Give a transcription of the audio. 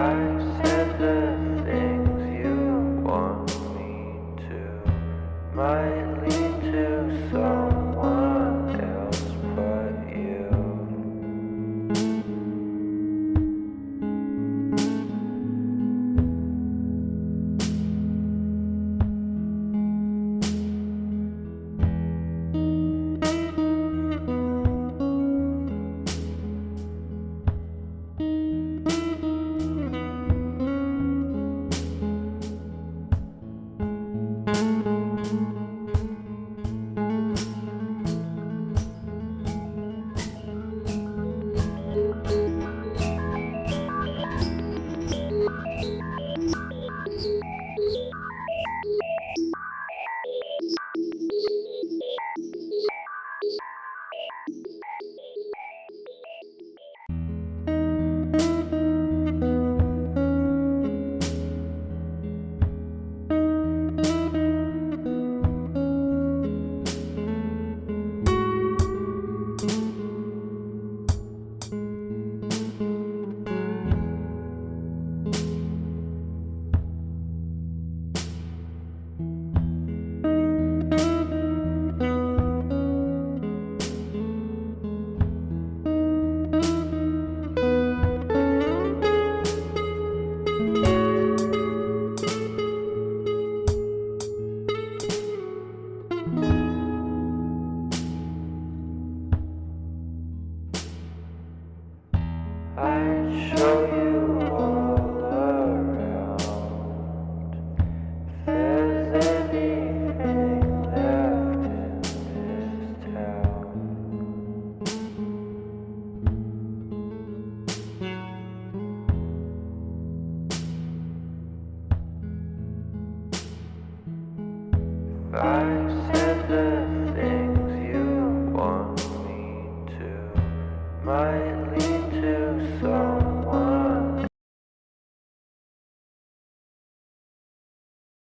I said the things you want me to might lead to someone else but you. I'd show you all around. If there's anything left in this town, if I said the things you want me to might lead